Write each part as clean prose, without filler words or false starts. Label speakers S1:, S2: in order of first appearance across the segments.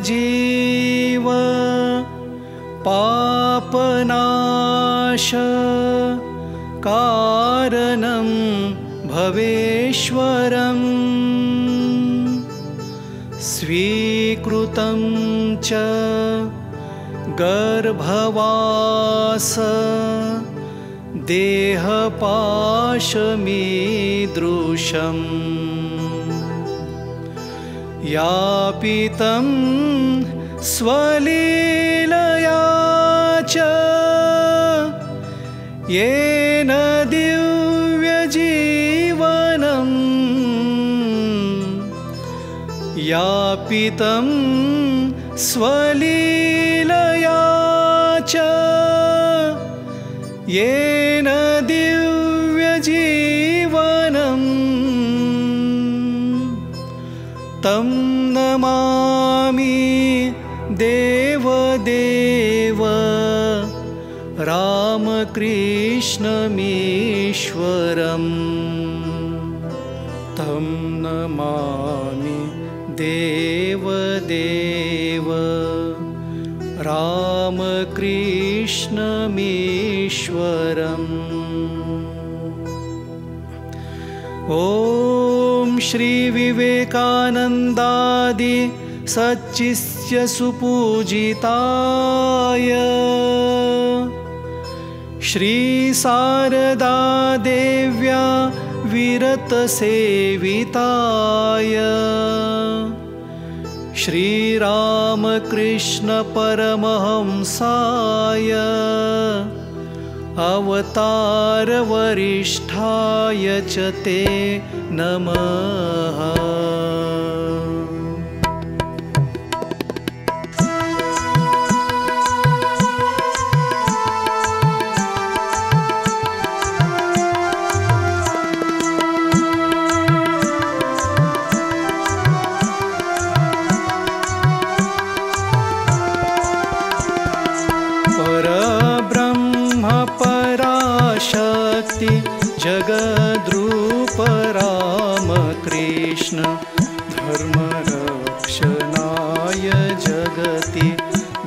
S1: जीव पापनाश कारणं भवेश्वरम् स्वीकृतं च गर्भवास देहपाशमीदृशम् यापितं स्वलीलया च येन दिव्यजीवनम् यापितं स्वलीलया च येन दिव्यजीवनम् तं नमामि देवदेव रामकृष्णमीश्वरम् तं नमामि देवदेव रामकृष्णमीश्वरम् ॐ श्री विवेकानन्दादि सच्चिस्य सुपूजिताय श्री शारदा देव्या विरतसेविताय श्रीरामकृष्ण परमहंसाय अवतारवरिष्ठाय च ते नमः। जगद्रूप रामकृष्ण धर्मरक्षणाय जगति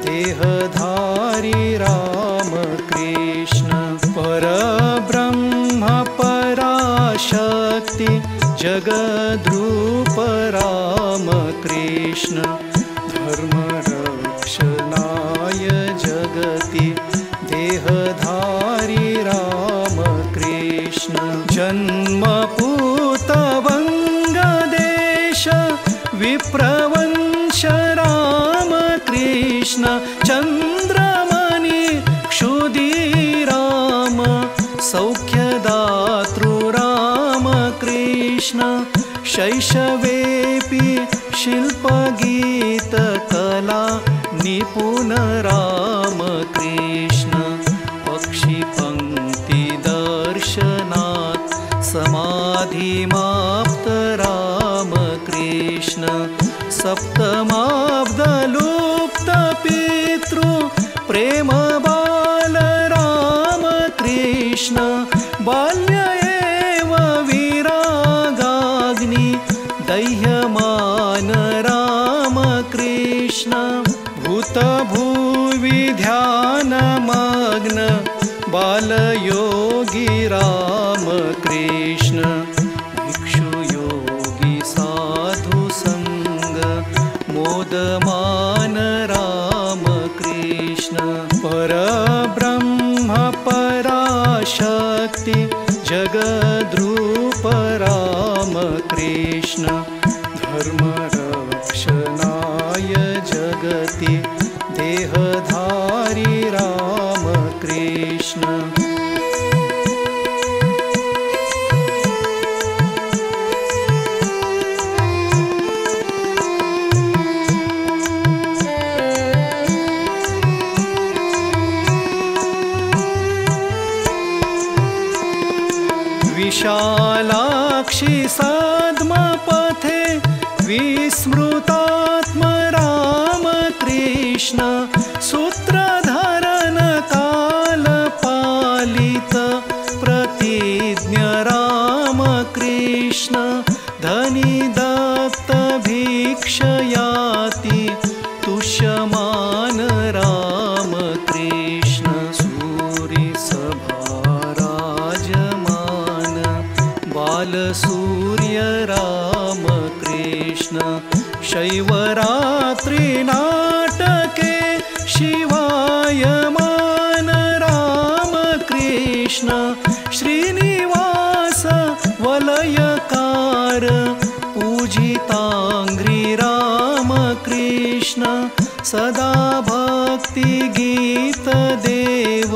S1: देहधारी रामकृष्ण परब्रह्म पराशक्ति जगद्रूप रामकृष्ण धर्मरक्षणाय जगति देहधारी रामकृष्ण जन्मपूतवङ्गदेश विप्रवंश रामकृष्ण चन्द्रमणि क्षुदिराम सौख्यदातृ रामकृष्ण शैशवेऽपि शिल्पगीतकला निपुण रामकृष्ण पक्षिपङ्क्तिदर्शनात् समाधिमाप्त रामकृष्ण सप्तमाब्दलुप्तपितृ प्रेम बाल रामकृष्ण बाल्य एव विरागाग्नि दह्यमान रामकृष्ण भूतभुवि ध्यानमग्न बालयोगी रामकृष्ण भिक्षुयोगी साधुसंग मोदमान रामकृष्ण परब्रह्म पराशक्ति जगद्रूप रामकृष्ण धर्मरक्षणाय जगति देहधारी रामकृष्ण विशालाक्षि साद्मपथे विस्मृतात्म रामकृष्ण सूत्रधरन कालपालित प्रतिज्ञ रामकृष्ण धनी दत्त भिक्षयाति तु शैवरात्रि नाटके शिवायमान राम कृष्ण श्रीनिवास वलयकार पूजितांग्री राम कृष्ण सदा भक्ति गीत देव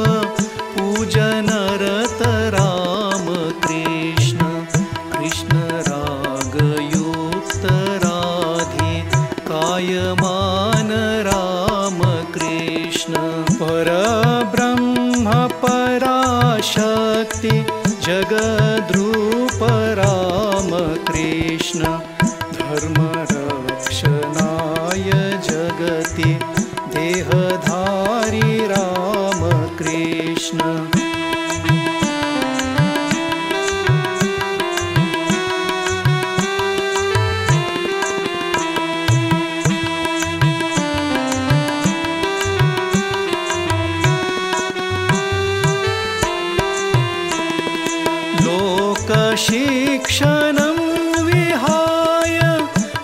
S1: पूजनरत राम कृष्ण कृष्ण रागयुक्त राधे कायमान राम कृष्ण परब्रह्म पराशक्ति जगद्रूप राम कृष्ण धर्मरक्षणाय जगति देहधारी राम कृष्ण लोकशिक्षणं विहाय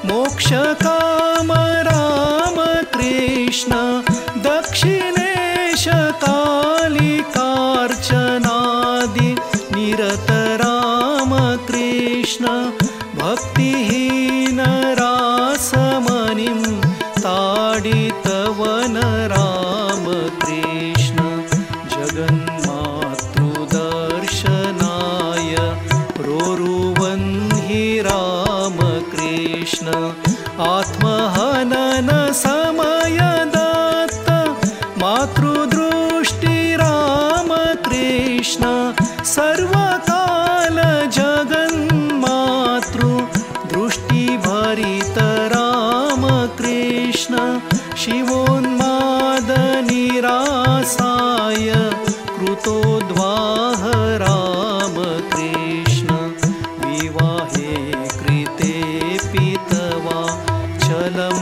S1: मोक्षकाम राम कृष्ण दक्षिणेश कालिकार्चनादि निरत राम कृष्ण भक्तिहीन रासमणिं ताडितवन राम कृष्ण जगन्मातृदर्शनाय रोरुवन्हि राम कृष्ण आत्महनन समय दत्त मातृदृष्टि राम कृष्ण सर्वकाल जगन्मातृ दृष्टि भरित राम कृष्ण शिवोन्माद निरासाय कृतोद्वाह राम कृष्ण विवाहे कृते पितवा चलं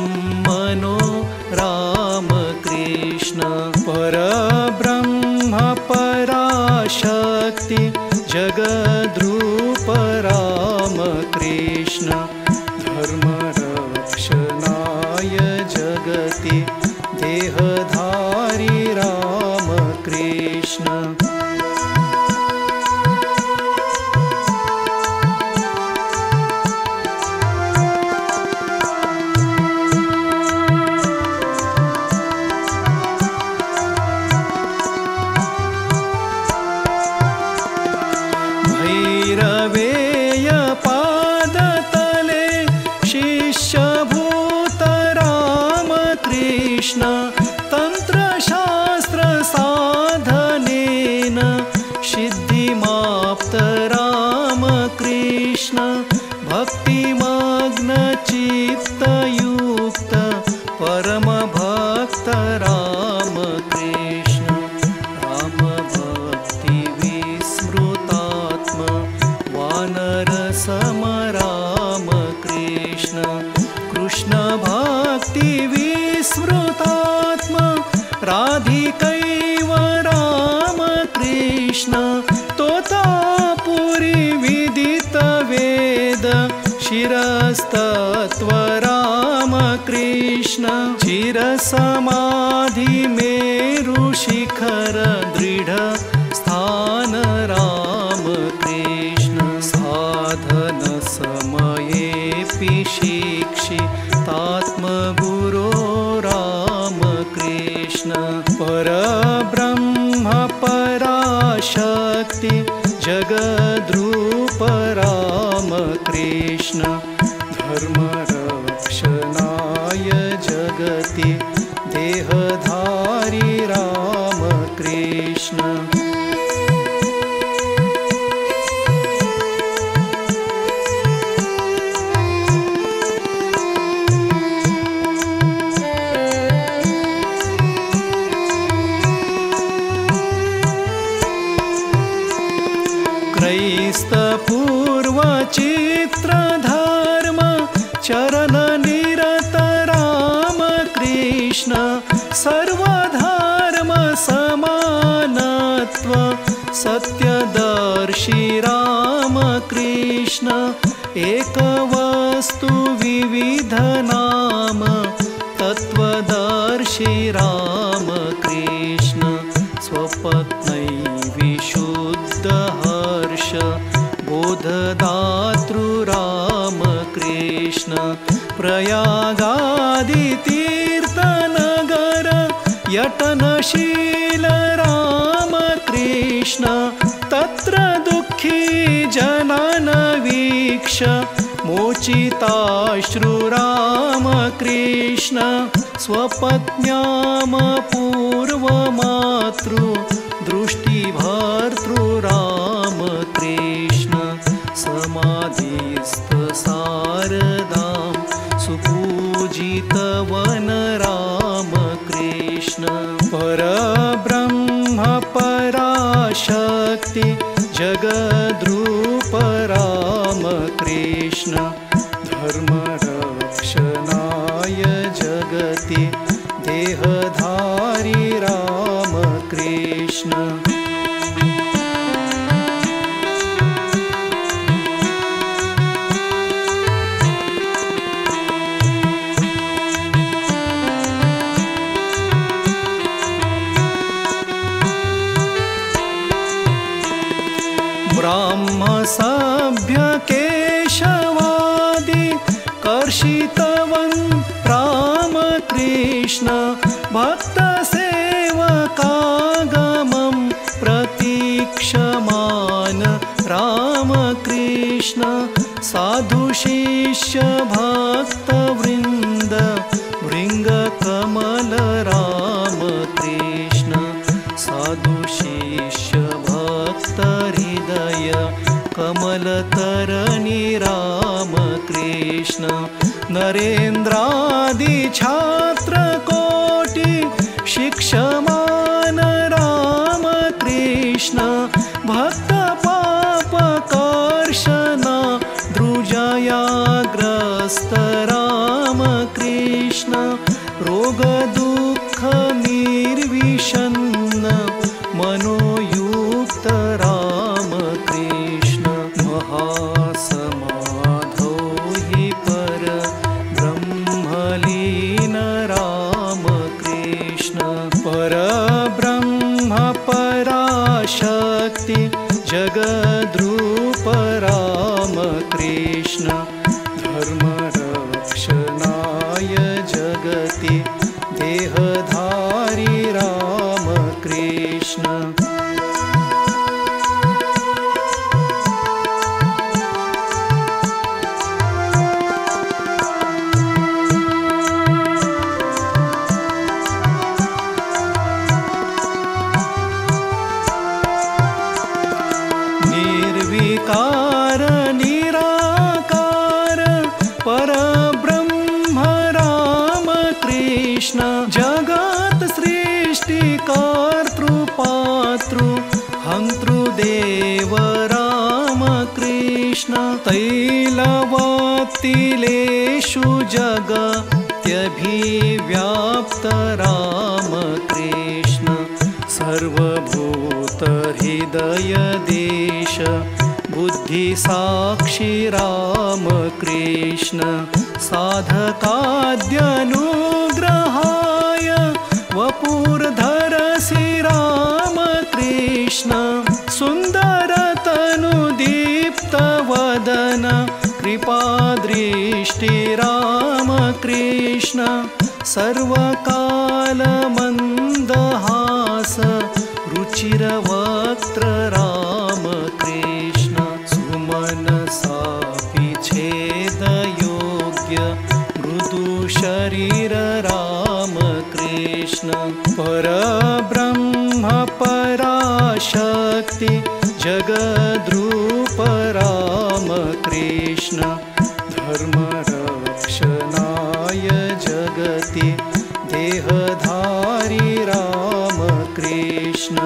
S1: मनो राम कृष्ण परब्रह्म पराशक्ति जगद्रूप राम कृष्ण धर्मरक्षणाय जगति देहधारी राम कृष्ण भैरवेय पादतले शिष्यभूत राम कृष्ण तंत्रशास्त्र साधनेन सिद्धिमाप्त राम कृष्ण भक्तिमग्न चित्तयुक्त परम भक्त राम कृष्ण राम भक्ति विस्मृतात्म वानर सम राम कृष्ण कृष्ण भक्ति विस्मृतात्म राधिकैव राम कृष्ण तोतापुरी विदित वेद शिरस्तत्व राम कृष्ण चिरसमाधि मेरु शिखर दृढ स्थान राम कृष्ण साधन समयेऽपि शिक्षितात्मगुरो राम कृष्ण परब्रह्म पराशक्ति जगद्रूप राम कृष्ण धर्मरक्षणाय जगति देहधारी राम कृष्ण क्रैस्तपूर्व चित्रधर्म चरण निरत राम कृष्ण सर्वधर्म समानत्व सत्यदर्शी राम कृष्ण एक वस्तु वस्तु विविध नाम तत्वदर्शी रामकृष्ण स्वपत्नै विशुद्ध हर्ष बोधदातृ रामकृष्ण प्रयागादितीर्थनगर यतनशील रामकृष्ण तत्र दुःखी जनान् वीक्ष मोचिताश्रु रामकृष्ण स्वपत्न्यां पूर्वमातृ दृष्टिभर्तृ रामकृष्ण समाधिस्थ शारदां सुपूजितवन रामकृष्ण परब्रह्म पराशक्ति जगद्रूप रामकृष्ण धर्मरक्षणाय जगति देहधारी रामकृष्ण ब्राह्म सभ्य केशवादि कर्षितवन् रामकृष्ण भक्त सेवकागमं प्रतीक्षमान रामकृष्ण साधु शिष्य भक्त वृंद भृंग कमल रामकृष्ण साधु शिष्य भक्त हृदय कमलतरणि रामकृष्ण नरेन्द्रादि छात्रकोटि शिक्षमान रामकृष्ण भक्त पापकर्षण द्रुजयाग्रस्त रामकृष्ण रोग दुःख निर्विषन्न मनोयुक्त रामकृष्ण महासमाधौ हि पर ब्रह्मलीन रामकृष्ण परब्रह्म पराशक्ति जगद्रूप रामकृष्ण धर्मरक्षणाय जगति देहधारी रामकृष्ण निर्विकार निराकार परब्रह्म रामकृष्ण जगत सृष्टिकर्तृ पातृ हंतृ देव रामकृष्ण तैलवतिलेषु जगत्यभिव्याप्त रामकृष्ण सर्वभूत हृदय देश बुद्धि साक्षी रामकृष्ण साधकाद्यनुग्रहाय वपुर्धरसि रामकृष्ण सुन्दरतनुदीप्तवदन कृपादृष्टि रामकृष्ण सर्वकालमन्दहास रुचिरवक्त्र रामकृष्ण सुमनसापि छेदयोग्य मृदु शरीर रामकृष्ण परब्रह्म पराशक्ति जगद्रूप रामकृष्ण धर्मरक्षणाय जगति देहधारी रामकृष्ण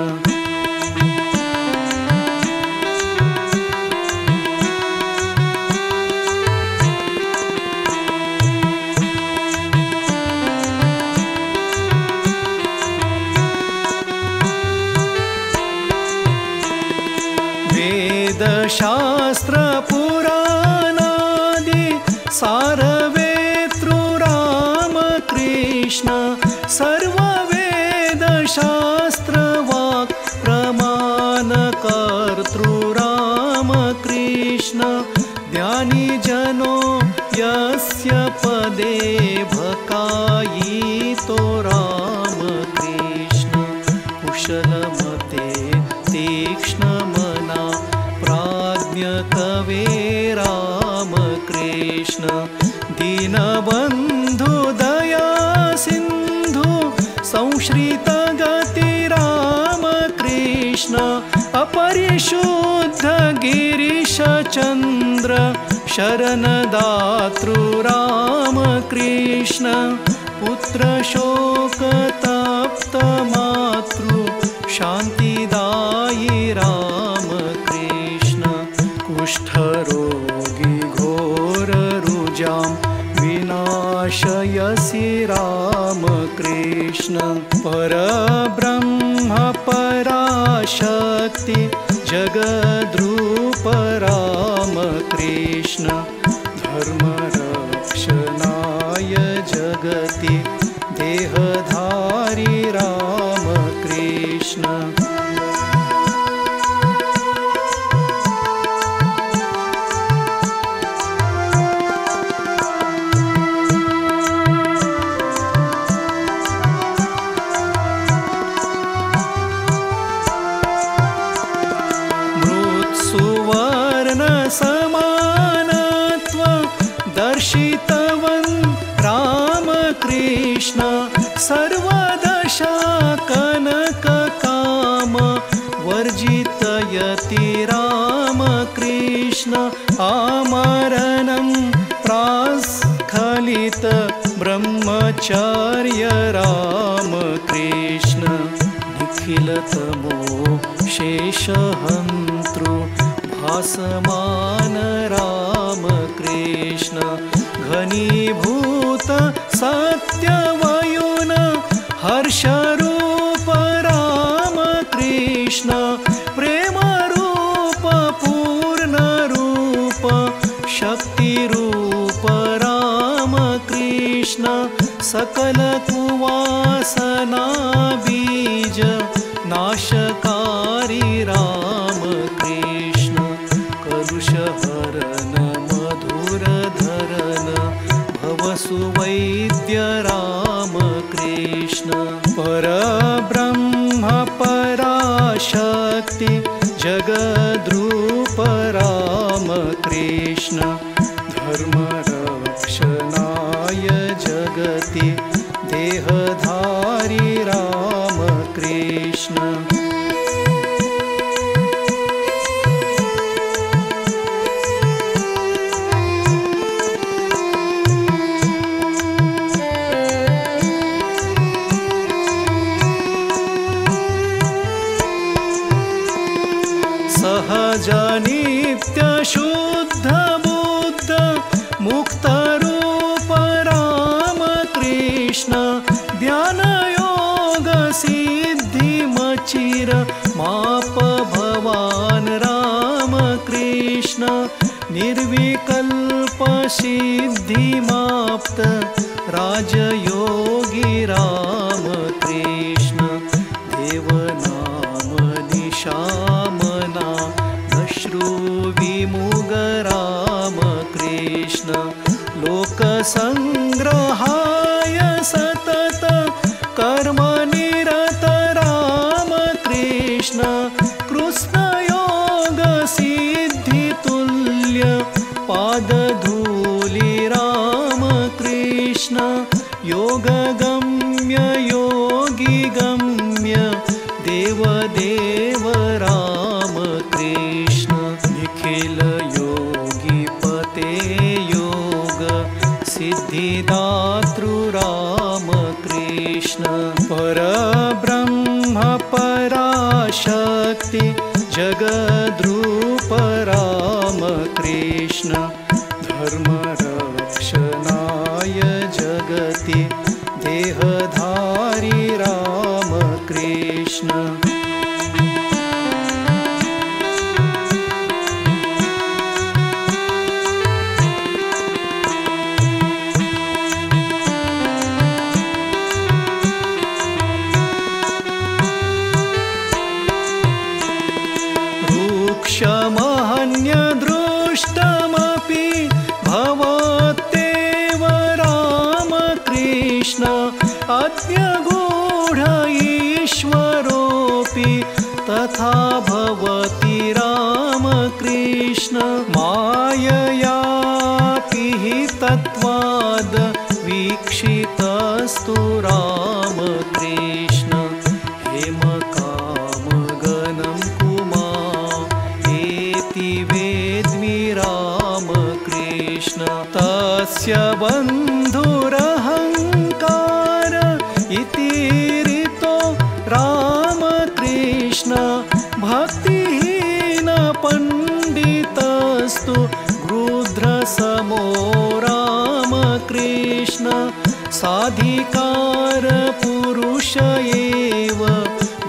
S1: वेदशास्त्र पुराणादि सार शास्त्रवाक् प्रमाणकर्तृ रामकृष्ण ज्ञानी जनो यस्य पदे भकायितो रामकृष्ण कुशलमते तीक्ष्णमना प्राज्ञकवे रामकृष्ण दीनबन्धु दया सिन्धु संश्रितगति रामकृष्ण अपरिशुद्ध गिरीशचन्द्र शरणदातृ रामकृष्ण पुत्रशोकतप्तमातृ शान्तिदायि रामकृष्ण कुष्ठरोगी घोररुजां विनाशयसि रामकृष्ण परब्रह्म पराशक्ति जगद्रूप रामकृष्ण धर्मरक्षणाय जगति देहधारी रामकृष्ण समानत्व दर्शितवन् रामकृष्ण सर्वदशा कनककाम वर्जितयति रामकृष्ण आमरणं प्रास्खलित ब्रह्मचर्य रामकृष्ण निखिलतमो शेषहन्तृ भासमान रामकृष्ण घनीभूत सत्यवयुन हर्षरूप रामकृष्ण प्रेमरूप पूर्णरूप शक्तिरूप रामकृष्ण सकल कुवासना बीज नाशकारी रामकृष्ण कलुषहरण मधुरधरन भवसुवैद्य रामकृष्ण परब्रह्म पराशक्ति जगद्रूप रामकृष्ण धर्मरक्षणाय जगति देहधारी रामकृष्ण सहज नित्य शुद्ध बुद्ध मुक्तरूप रामकृष्ण ध्यानयोग सिद्धिमचिर माप भवान् रामकृष्ण निर्विकल्प सिद्धिमाप्त राजयोगी रामकृष्ण देवनाम निशामना अश्रुविमुग रामकृष्ण लोकसंग्रहाय सतत कर्मनिरत रामकृष्ण कृष्णयोग सिद्धितुल्य पादधूलि रामकृष्ण योगगम्य योगिगम्य देवदेव रामकृष्ण निखिल योगीपते योग सिद्धिदातृ रामकृष्ण परब्रह्म पराशक्ति जगद्रूप रामकृष्ण धर्मरक्षणाय जगति देहधारी रामकृष्ण दृश्यमहन्यदृष्टमपि भवत्येव रामकृष्ण अद्यगूढ ईश्वरोऽपि तथा भवति रामकृष्ण माययापि हि तत्त्वाद् वीक्षितस्तु रामकृष्ण हेमकामगनं कुमा एति वेद्मि रामकृष्ण तस्य बन्धुरहङ्कार इति ऋतो रामकृष्ण भक्तिहीन पण्डितस्तु गृध्रसमो रामकृष्ण साधिकार पुरुष एव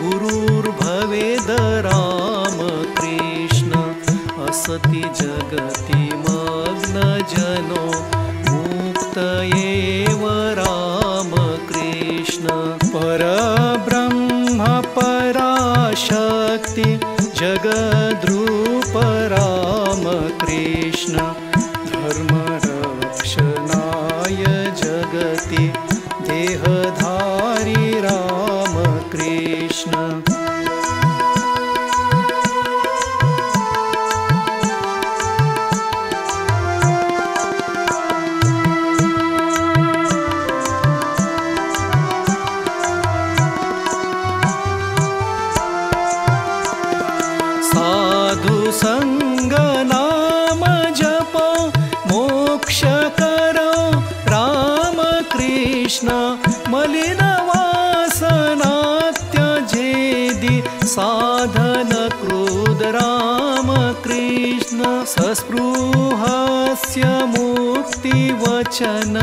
S1: गुरुर्भवेद रामकृष्ण असति जगति मग्नजनो मुक्त एव रामकृष्ण परब्रह्म पराशक्ति जगद्रूप रामकृष्ण धर्मरक्षणाय जगति देहधारी रामकृष्ण संग नाम जप मोक्ष करो रामकृष्ण मलिन वासना त्यजेदि साधन क्रोध रामकृष्ण सस्पृहस्य मुक्तिवचन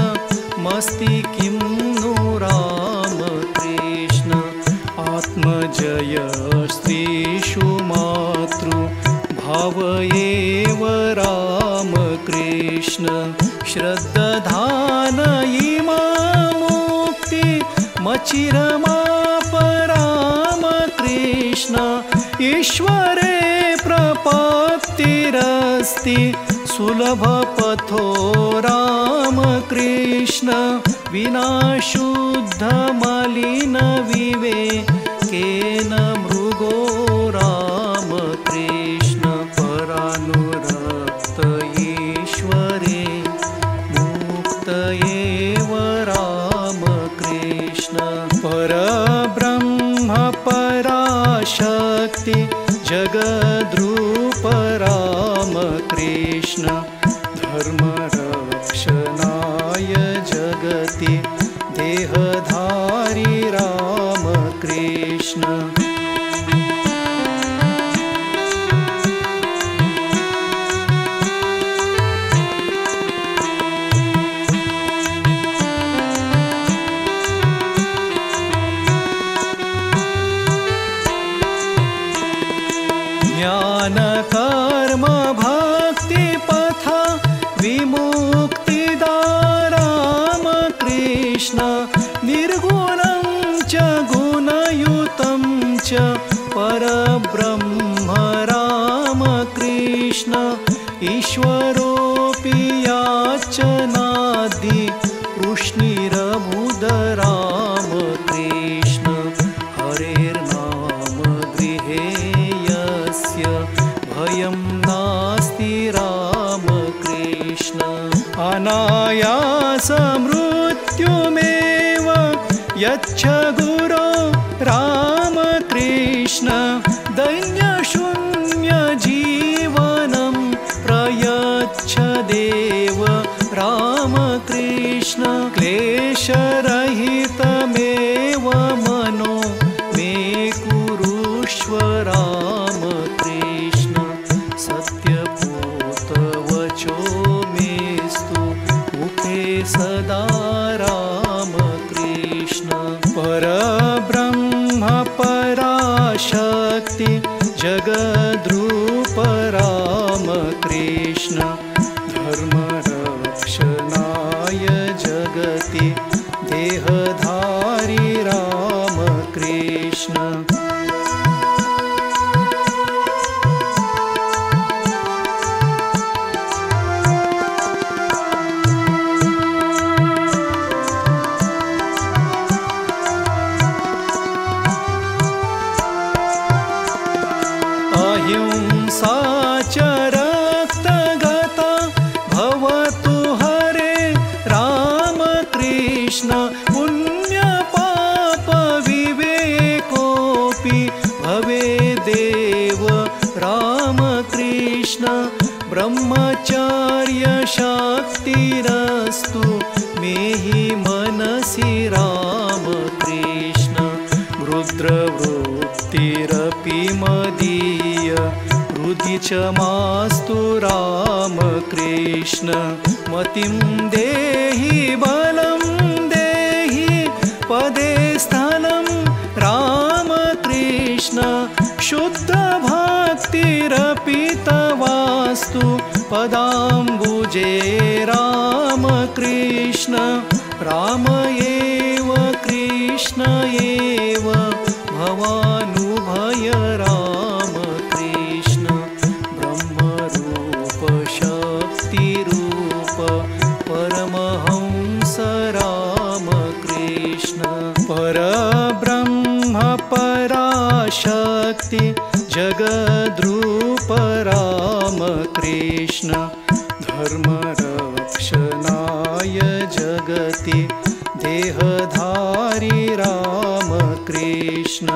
S1: मस्ति किं नु रामकृष्ण आत्मजय स्त्रीषु मातृ भाव एव रामकृष्ण श्रद्धान इमा मुक्ति मचिरमाप रामकृष्ण ईश्वरे प्रपत्तिरस्ति सुलभ पथो रामकृष्ण विना शुद्ध मलिन विवेकेन मृगो रामकृष्ण परानुरक्त ईश्वरे मुक्त एव रामकृष्ण परब्रह्म पराशक्ति जगद्रूप रामकृष्ण धर्मरक्षणाय जगति देहधारी रामकृष्ण ज्ञान कर्म भक्ति पथा विमुक्तिदा रामकृष्ण निर्गुणं च गुणयुतं च परब्रह्म रामकृष्ण ईश्वरोऽपि याचनादि कृष्णिरमुद रामकृष्ण हरेर्नाम गृहे भयं नास्ति रामकृष्ण अनायास मृत्युमेव यच्छ गुरो रामकृष्ण दैन्यशून्य जीवनं प्रयच्छ देव रामकृष्ण क्लेशरहितमेव मनो मे कुरुष्व रामकृष्ण सत्यपूतवचो मेस्तु मुखे सदा रामकृष्ण परब्रह्म पराशक्ति जगद्रूप रामकृष्ण धर्मरक्षणाय जगति देहधारी रामकृष्ण ब्रह्मचर्य शक्तिरस्तु मेहि मनसि रामकृष्ण रुद्रवृत्तिरपि मदीय हृदि च मास्तु रामकृष्ण मतिं देहि बलं देहि पदे स्थलं रामकृष्ण शुद्ध भक्तिरपि तवास्तु पदाम्बुजे रामकृष्ण राम एव कृष्ण एव भवानुभय रामकृष्ण ब्रह्मरूप शक्तिरूप परमहंस रामकृष्ण परब्रह्म पराशक्ति जगद्रूप रामकृष्ण धर्मरक्षणाय जगति देहधारी रामकृष्ण